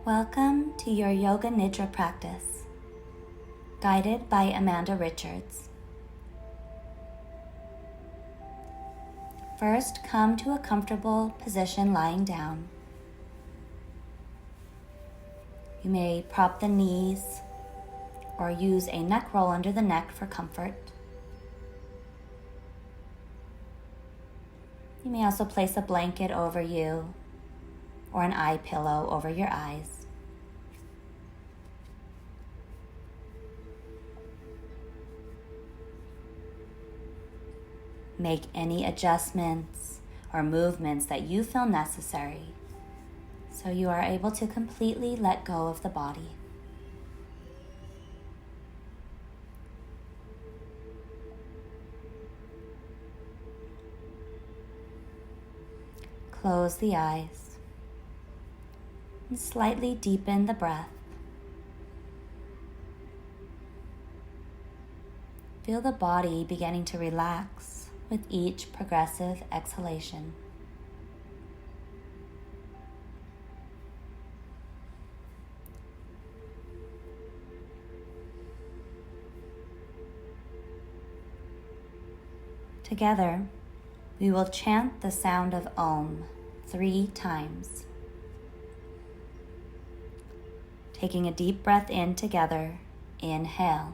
Welcome to your Yoga Nidra practice, guided by Amanda Richards. First, come to a comfortable position lying down. You may prop the knees or use a neck roll under the neck for comfort. You may also place a blanket over you or an eye pillow over your eyes. Make any adjustments or movements that you feel necessary so you are able to completely let go of the body. Close the eyes and slightly deepen the breath. Feel the body beginning to relax with each progressive exhalation. Together, we will chant the sound of Om 3 times. Taking a deep breath in together, inhale.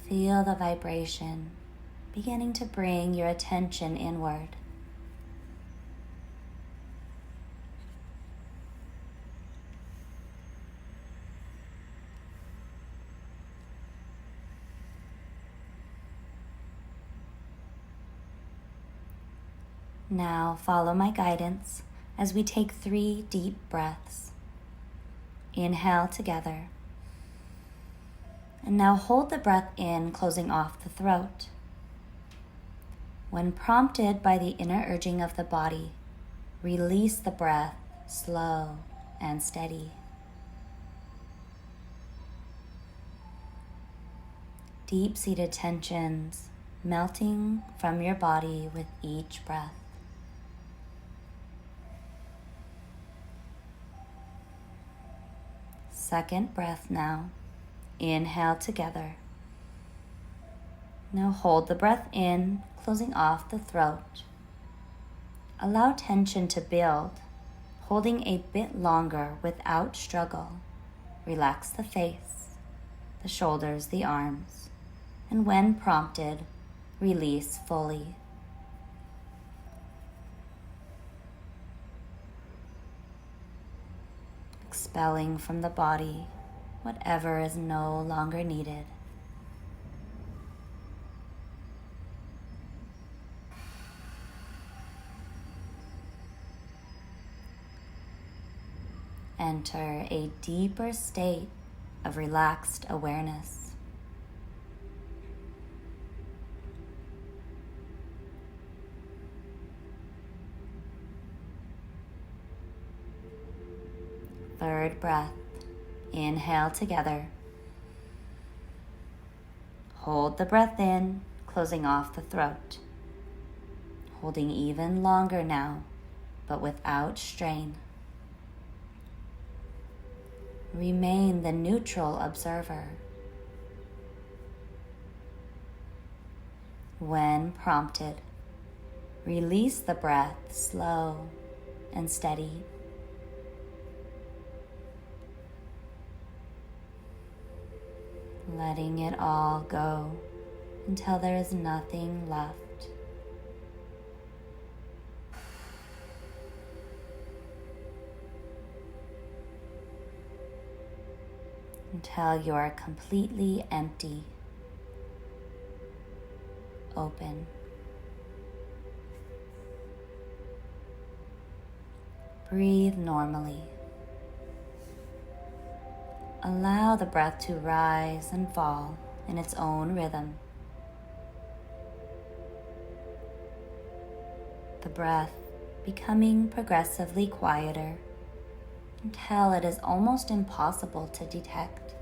Feel the vibration beginning to bring your attention inward. Now follow my guidance as we take 3 deep breaths. Inhale together. And now hold the breath in, closing off the throat. When prompted by the inner urging of the body, release the breath slow and steady. Deep-seated tensions melting from your body with each breath. Second breath now. Inhale together. Now hold the breath in, closing off the throat. Allow tension to build, holding a bit longer without struggle. Relax the face, the shoulders, the arms, and when prompted, release fully. Expelling from the body whatever is no longer needed. Enter a deeper state of relaxed awareness. Third breath. Inhale together. Hold the breath in, closing off the throat. Holding even longer now, but without strain. Remain the neutral observer. When prompted, release the breath slow and steady. Letting it all go until there is nothing left. Until you are completely empty. open. Breathe normally. Allow the breath to rise and fall in its own rhythm. The breath becoming progressively quieter until it is almost impossible to detect.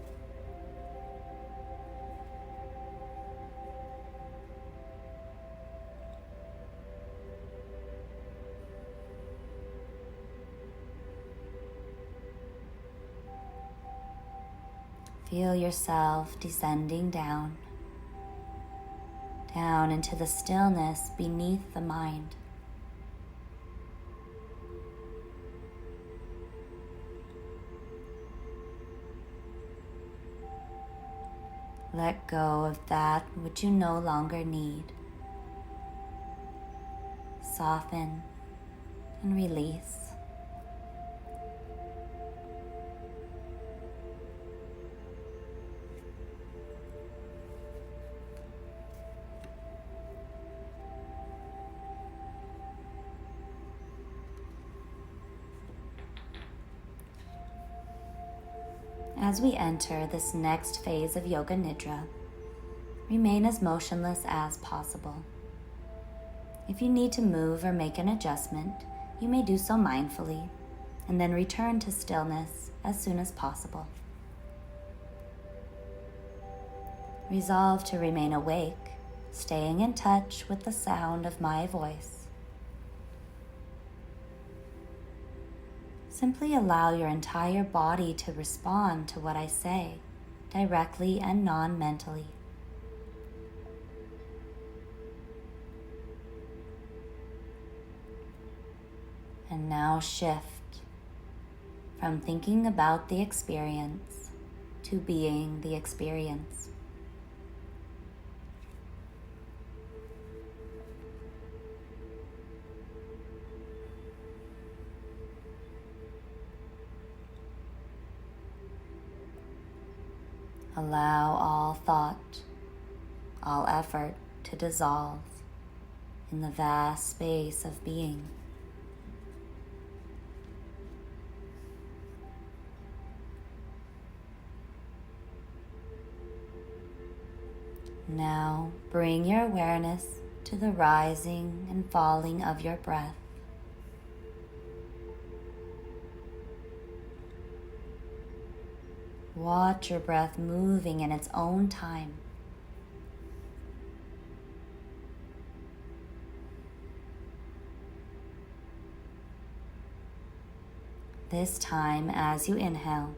Feel yourself descending down into the stillness beneath the mind. Let go of that which you no longer need. Soften and release. As we enter this next phase of Yoga Nidra, remain as motionless as possible. If you need to move or make an adjustment, you may do so mindfully, and then return to stillness as soon as possible. Resolve to remain awake, staying in touch with the sound of my voice. Simply allow your entire body to respond to what I say, directly and non-mentally. And now shift from thinking about the experience to being the experience. Allow all thought, all effort to dissolve in the vast space of being. Now bring your awareness to the rising and falling of your breath. Watch your breath moving in its own time. This time, as you inhale,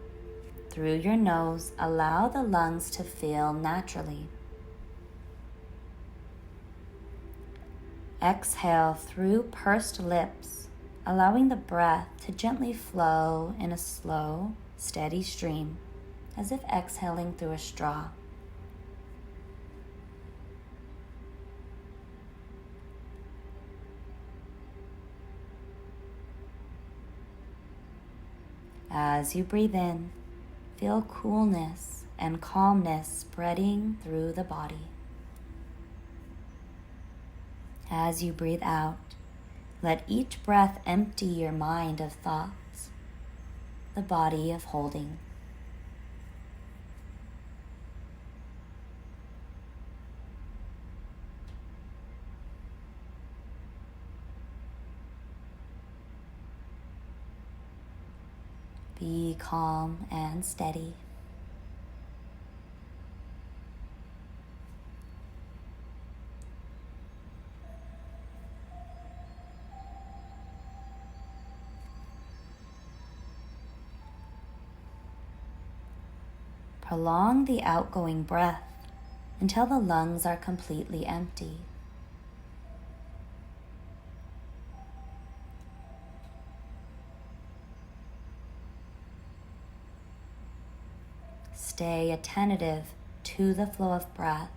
through your nose, allow the lungs to fill naturally. Exhale through pursed lips, allowing the breath to gently flow in a slow, steady stream, as if exhaling through a straw. As you breathe in, feel coolness and calmness spreading through the body. As you breathe out, let each breath empty your mind of thoughts, the body of holding. Be calm and steady. Prolong the outgoing breath until the lungs are completely empty. Stay attentive to the flow of breath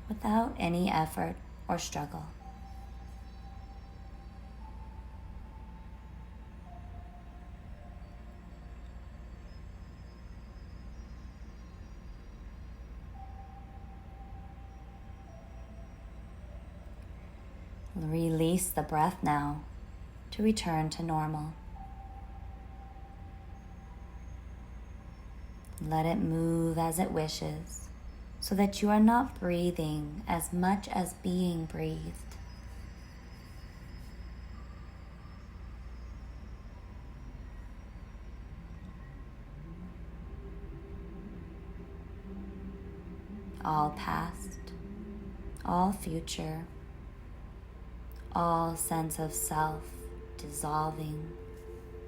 without any effort or struggle. Release the breath now to return to normal. Let it move as it wishes, so that you are not breathing as much as being breathed. All past, all future, all sense of self dissolving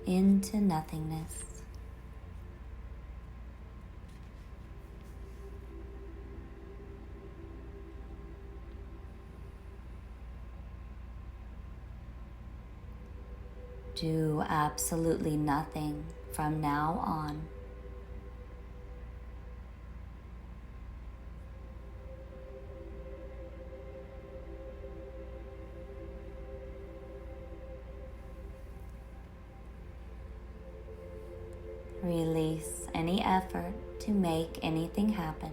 into nothingness. Do absolutely nothing from now on. Release any effort to make anything happen.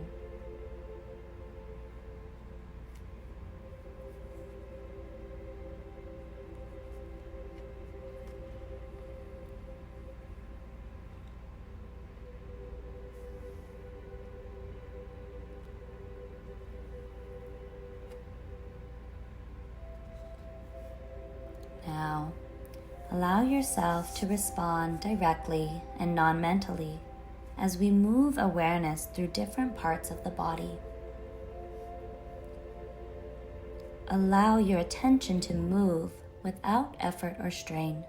Now, allow yourself to respond directly and non-mentally as we move awareness through different parts of the body. Allow your attention to move without effort or strain,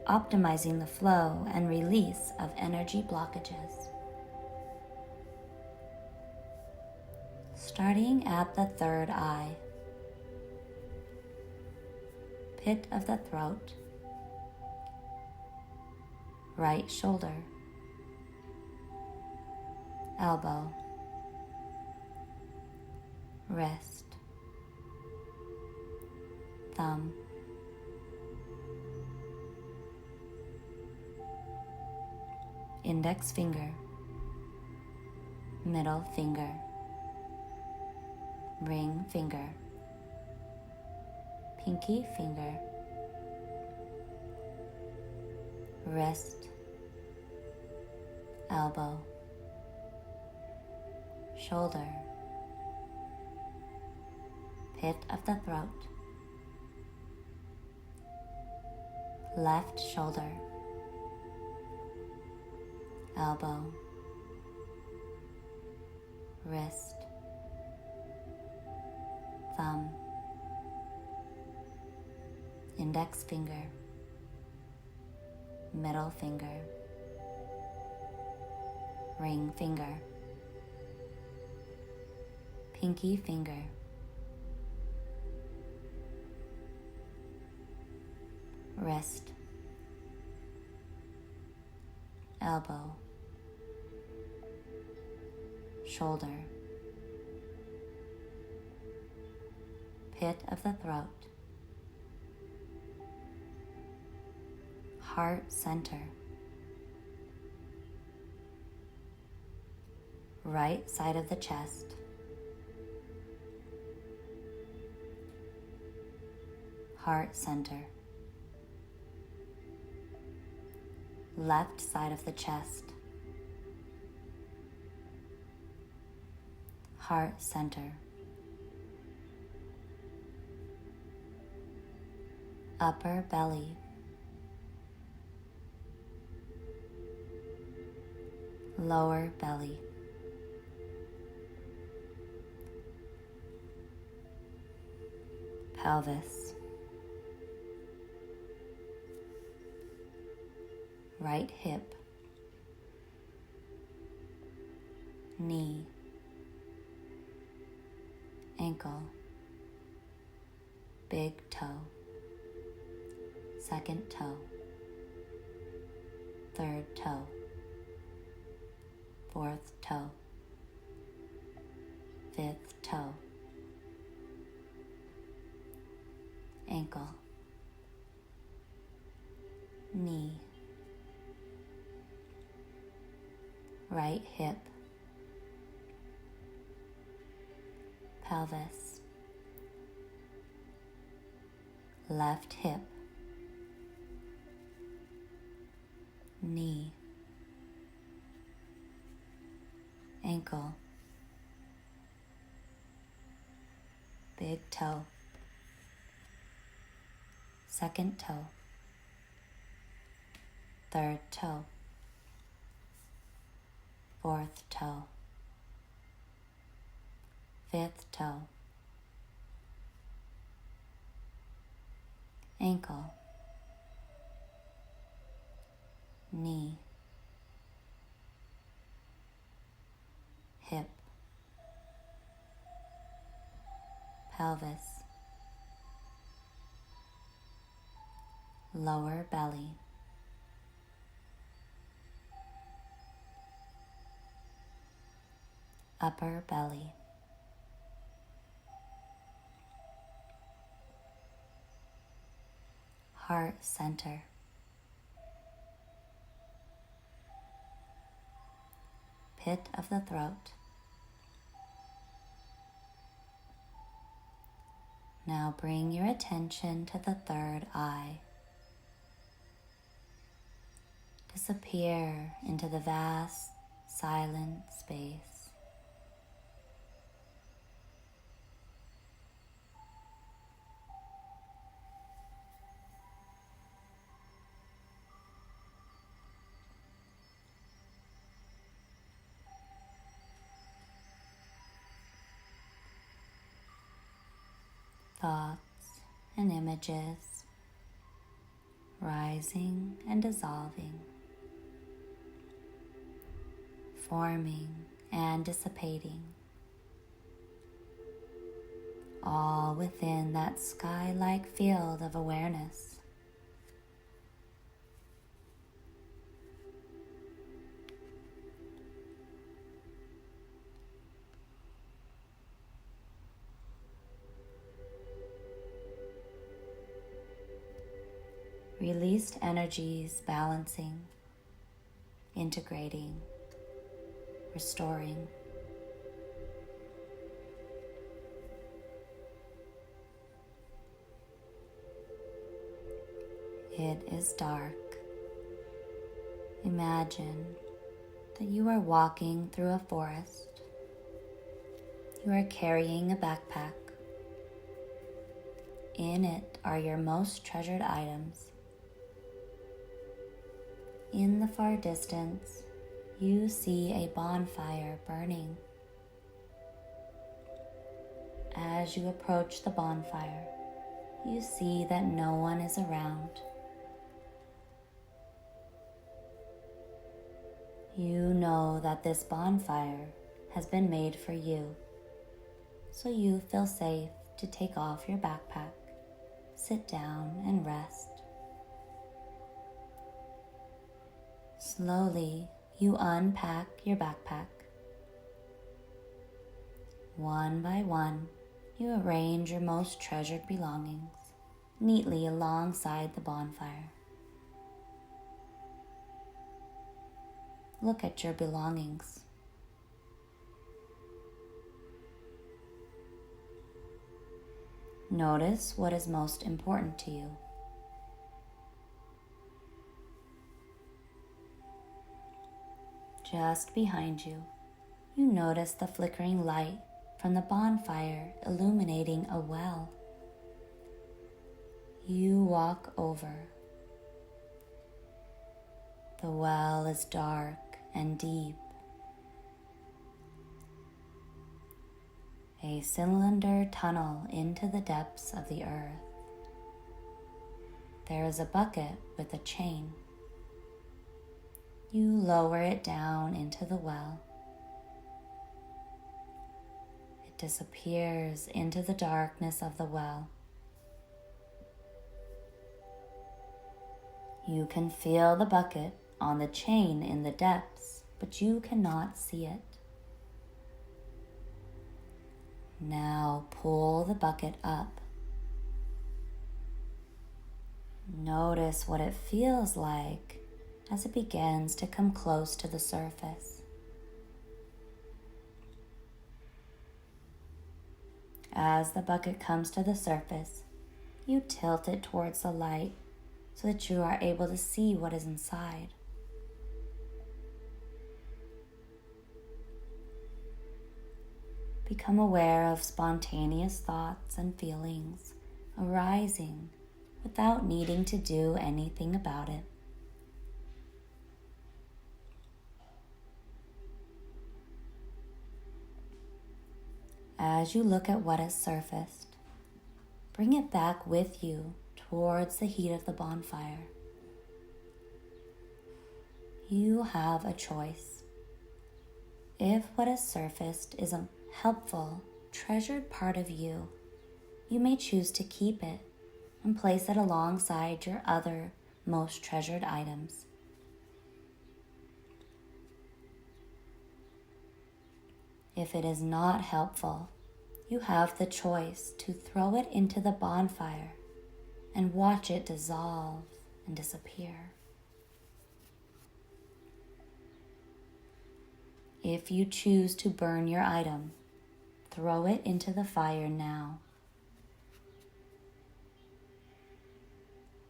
optimizing the flow and release of energy blockages. Starting at the third eye, pit of the throat, right shoulder, elbow, wrist, thumb, index finger, middle finger, ring finger, pinky finger, wrist, elbow, shoulder, pit of the throat, left shoulder, elbow, wrist, thumb, index finger, middle finger, ring finger, pinky finger, wrist, elbow, shoulder, pit of the throat, heart center, right side of the chest, heart center, left side of the chest, heart center, upper belly, lower belly, pelvis, right hip, knee, ankle, big toe, second toe, third toe, fourth toe, fifth toe, ankle, knee, right hip, pelvis, left hip, knee, ankle, big toe, second toe, third toe, fourth toe, fifth toe, ankle, knee, hip, pelvis, lower belly, upper belly, heart center, pit of the throat. Now bring your attention to the third eye. Disappear into the vast, silent space. Thoughts and images rising and dissolving, forming and dissipating, all within that sky-like field of awareness. Released energies balancing, integrating, restoring. It is dark. Imagine that you are walking through a forest. You are carrying a backpack. In it are your most treasured items. In the far distance, you see a bonfire burning. As you approach the bonfire, you see that no one is around. You know that this bonfire has been made for you, so you feel safe to take off your backpack, sit down and rest. Slowly, you unpack your backpack. One by one, you arrange your most treasured belongings neatly alongside the bonfire. Look at your belongings. Notice what is most important to you. Just behind you, you notice the flickering light from the bonfire illuminating a well. You walk over. The well is dark and deep. A cylinder tunnel into the depths of the earth. There is a bucket with a chain. You lower it down into the well. It disappears into the darkness of the well. You can feel the bucket on the chain in the depths, but you cannot see it. Now pull the bucket up. Notice what it feels like as it begins to come close to the surface. As the bucket comes to the surface, you tilt it towards the light so that you are able to see what is inside. Become aware of spontaneous thoughts and feelings arising without needing to do anything about it. As you look at what has surfaced, bring it back with you towards the heat of the bonfire. You have a choice. If what has surfaced is a helpful, treasured part of you, you may choose to keep it and place it alongside your other most treasured items. If it is not helpful, you have the choice to throw it into the bonfire and watch it dissolve and disappear. If you choose to burn your item, throw it into the fire now.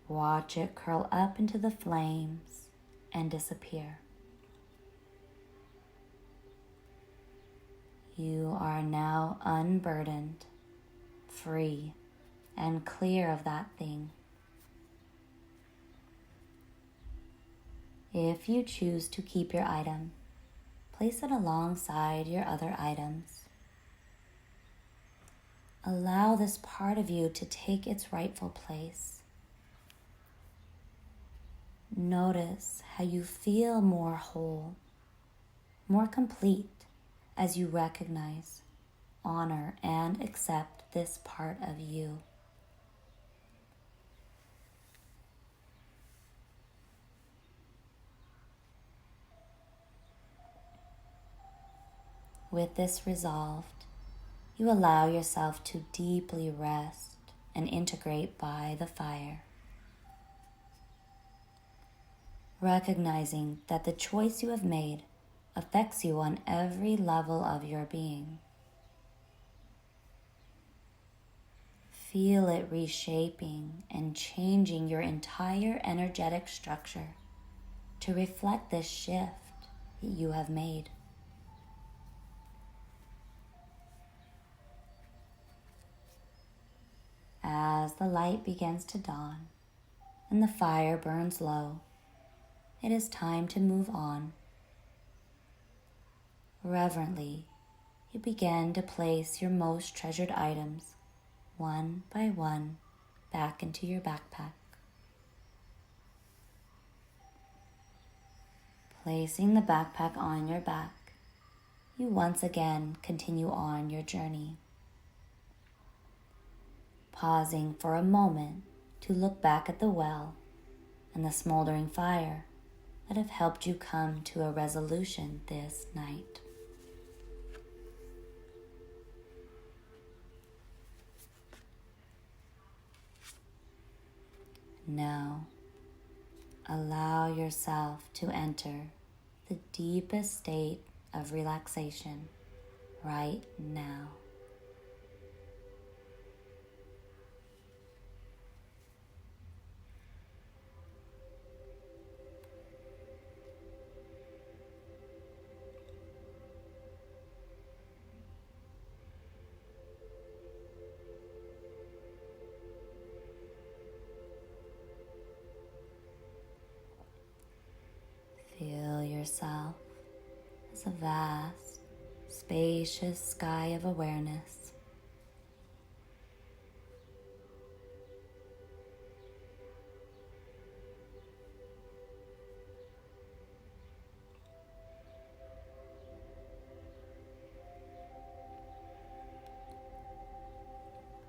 Watch it curl up into the flames and disappear. You are now unburdened, free, and clear of that thing. If you choose to keep your item, place it alongside your other items. Allow this part of you to take its rightful place. Notice how you feel more whole, more complete as you recognize, honor, and accept this part of you. With this resolved, you allow yourself to deeply rest and integrate by the fire, recognizing that the choice you have made affects you on every level of your being. Feel it reshaping and changing your entire energetic structure to reflect this shift that you have made. As the light begins to dawn and the fire burns low, it is time to move on. Reverently, you begin to place your most treasured items, one by one, back into your backpack. Placing the backpack on your back, you once again continue on your journey. Pausing for a moment to look back at the well and the smoldering fire that have helped you come to a resolution this night. Now, allow yourself to enter the deepest state of relaxation right now. Feel yourself as a vast, spacious sky of awareness.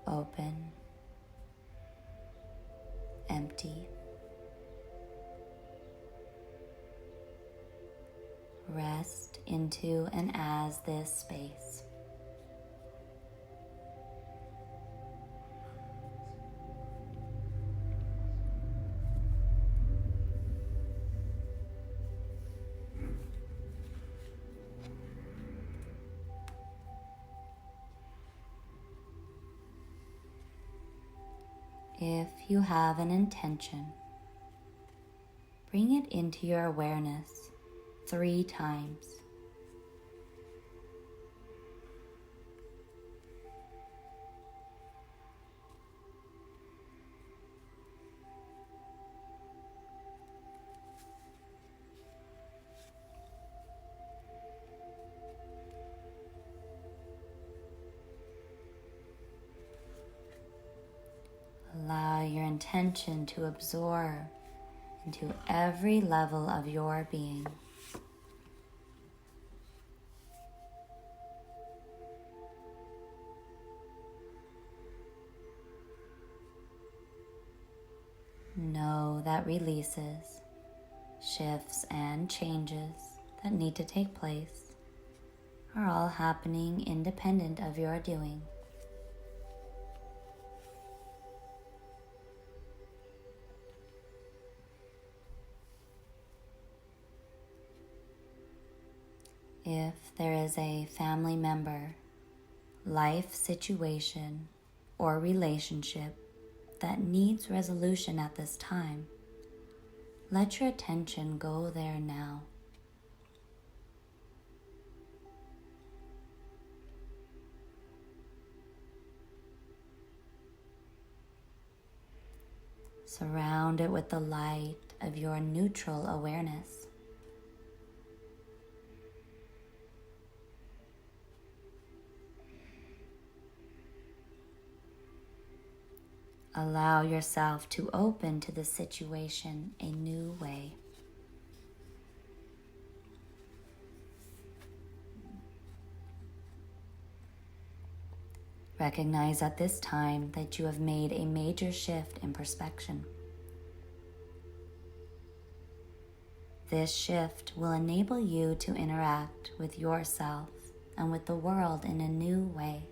Open, empty. Rest into and as this space. If you have an intention, bring it into your awareness 3 times. Allow your intention to absorb into every level of your being. Know that releases, shifts, and changes that need to take place are all happening independent of your doing. If there is a family member, life situation, or relationship that needs resolution at this time, let your attention go there now. Surround it with the light of your neutral awareness. Allow yourself to open to the situation a new way. Recognize at this time that you have made a major shift in perspective. This shift will enable you to interact with yourself and with the world in a new way.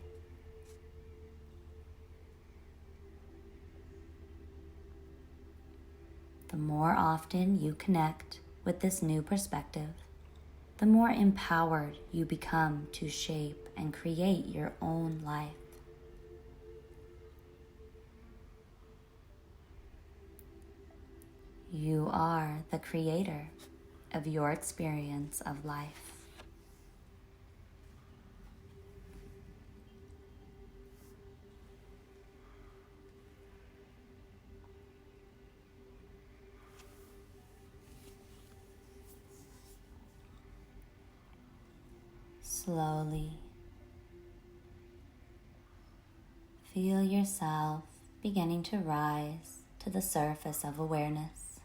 The more often you connect with this new perspective, the more empowered you become to shape and create your own life. You are the creator of your experience of life. Slowly feel yourself beginning to rise to the surface of awareness.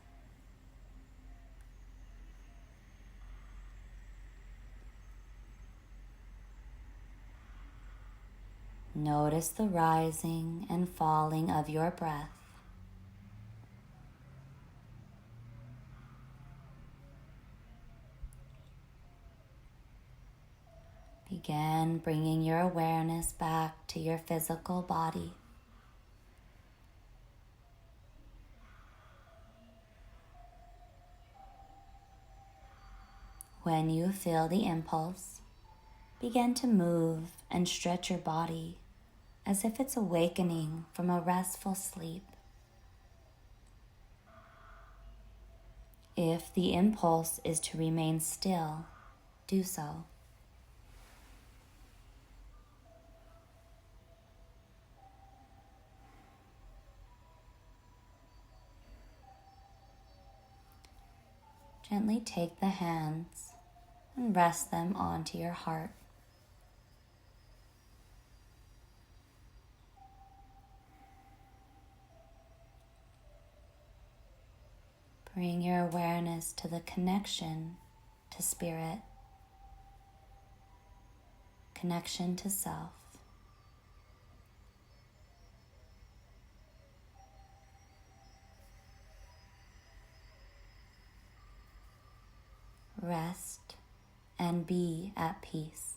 Notice the rising and falling of your breath. Begin bringing your awareness back to your physical body. When you feel the impulse, begin to move and stretch your body as if it's awakening from a restful sleep. If the impulse is to remain still, do so. Gently take the hands and rest them onto your heart. Bring your awareness to the connection to spirit, connection to self. Rest and be at peace.